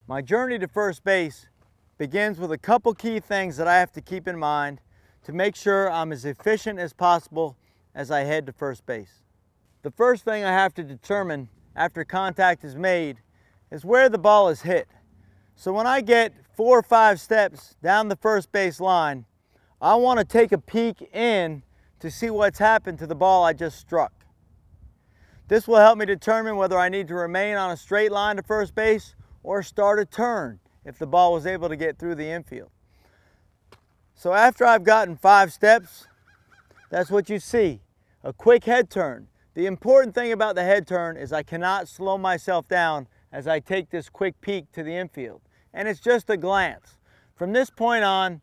My journey to first base begins with a couple key things that I have to keep in mind to make sure I'm as efficient as possible as I head to first base. The first thing I have to determine after contact is made is where the ball is hit. So when I get 4 or 5 steps down the first base line, I want to take a peek in to see what's happened to the ball I just struck. This will help me determine whether I need to remain on a straight line to first base or start a turn if the ball was able to get through the infield. So after I've gotten 5 steps, that's what you see, a quick head turn. The important thing about the head turn is I cannot slow myself down as I take this quick peek to the infield. And it's just a glance. From this point on,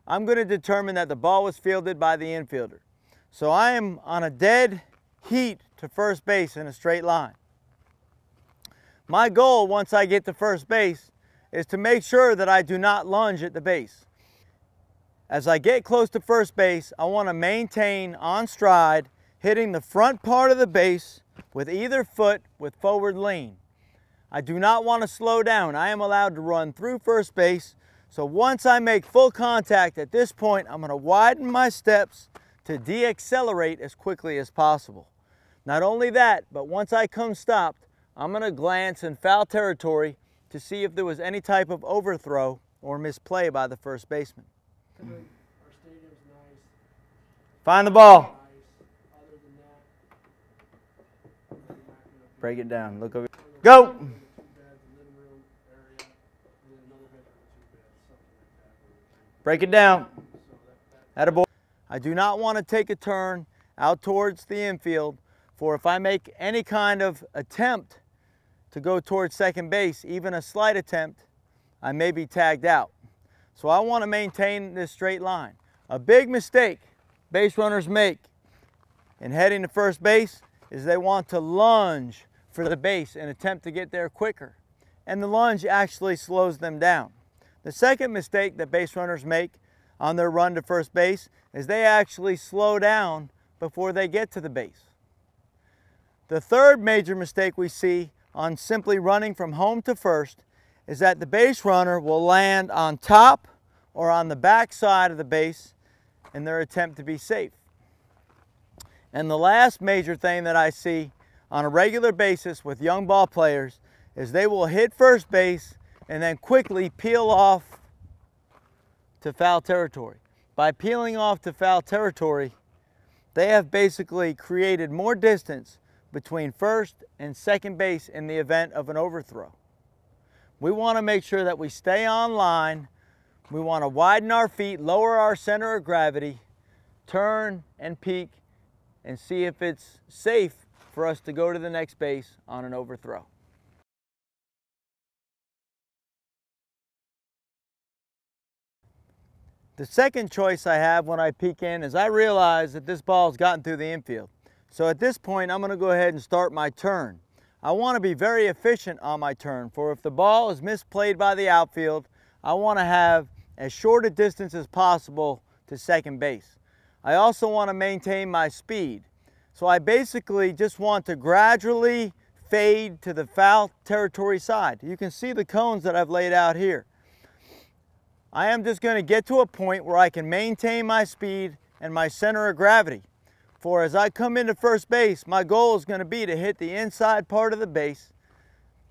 I'm going to determine that the ball was fielded by the infielder. So I am on a dead heat to first base in a straight line. My goal once I get to first base is to make sure that I do not lunge at the base. As I get close to first base, I want to maintain on stride, hitting the front part of the base with either foot with forward lean. I do not want to slow down. I am allowed to run through first base. So once I make full contact at this point, I'm going to widen my steps to de-accelerate as quickly as possible. Not only that, but once I come stopped, I'm going to glance in foul territory to see if there was any type of overthrow or misplay by the first baseman. Our stadium's nice. Find the ball. Nice. Other than that, Break it down. Look over. Go! 2 beds, living room area, and then another bedroom with 2 beds, something like that. Break it down. So Attaboy. I do not want to take a turn out towards the infield, for if I make any kind of attempt to go towards second base, even a slight attempt, I may be tagged out. So I want to maintain this straight line. A big mistake base runners make in heading to first base is they want to lunge for the base and attempt to get there quicker. And the lunge actually slows them down. The second mistake that base runners make on their run to first base is they actually slow down before they get to the base. The third major mistake we see on simply running from home to first is that the base runner will land on top or on the back side of the base in their attempt to be safe. And the last major thing that I see on a regular basis with young ball players is they will hit first base and then quickly peel off to foul territory. By peeling off to foul territory, they have basically created more distance between first and second base in the event of an overthrow. We want to make sure that we stay on line. We want to widen our feet, lower our center of gravity, turn and peek, and see if it's safe for us to go to the next base on an overthrow. The second choice I have when I peek in is I realize that this ball's gotten through the infield. So at this point, I'm going to go ahead and start my turn. I want to be very efficient on my turn, for if the ball is misplayed by the outfield, I want to have as short a distance as possible to second base. I also want to maintain my speed. So I basically just want to gradually fade to the foul territory side. You can see the cones that I've laid out here. I am just going to get to a point where I can maintain my speed and my center of gravity. For as I come into first base, my goal is going to be to hit the inside part of the base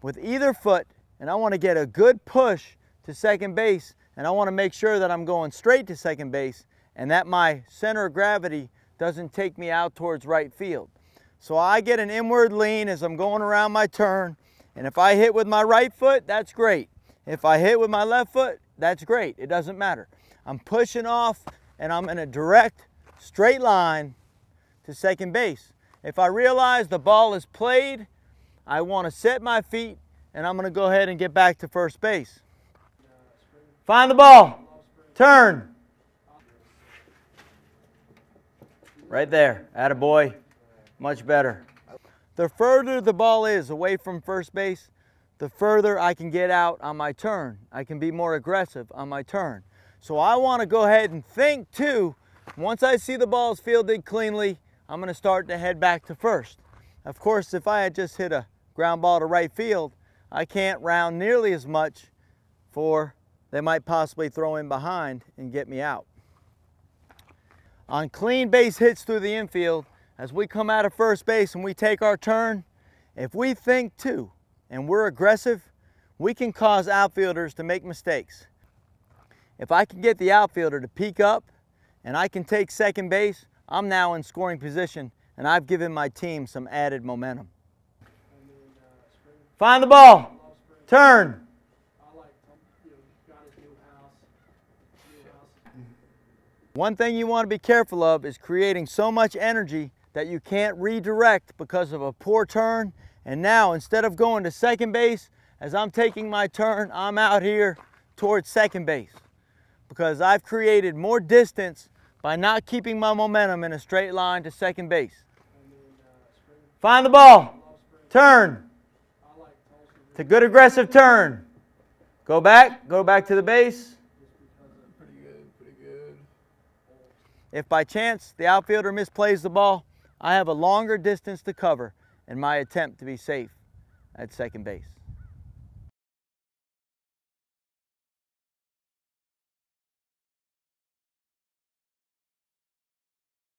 with either foot, and I want to get a good push to second base, and I want to make sure that I'm going straight to second base and that my center of gravity doesn't take me out towards right field. So I get an inward lean as I'm going around my turn, and if I hit with my right foot, that's great. If I hit with my left foot, that's great. It doesn't matter. I'm pushing off and I'm in a direct, straight line to second base. If I realize the ball is played, I want to set my feet and I'm going to go ahead and get back to first base. Find the ball. Turn. Right there. Attaboy. Much better. The further the ball is away from first base, the further I can get out on my turn. I can be more aggressive on my turn. So I want to go ahead and think too, once I see the ball's fielded cleanly, I'm going to start to head back to first. Of course, if I had just hit a ground ball to right field, I can't round nearly as much, for they might possibly throw in behind and get me out. On clean base hits through the infield, as we come out of first base and we take our turn, if we think too and we're aggressive, we can cause outfielders to make mistakes. If I can get the outfielder to peek up and I can take second base, I'm now in scoring position and I've given my team some added momentum. Find the ball. Turn. One thing you want to be careful of is creating so much energy that you can't redirect because of a poor turn. And now, instead of going to second base, as I'm taking my turn, I'm out here towards second base because I've created more distance by not keeping my momentum in a straight line to second base. Find the ball. Turn. It's a good aggressive turn. Go back to the base. Pretty good. If by chance the outfielder misplays the ball, I have a longer distance to cover in my attempt to be safe at second base.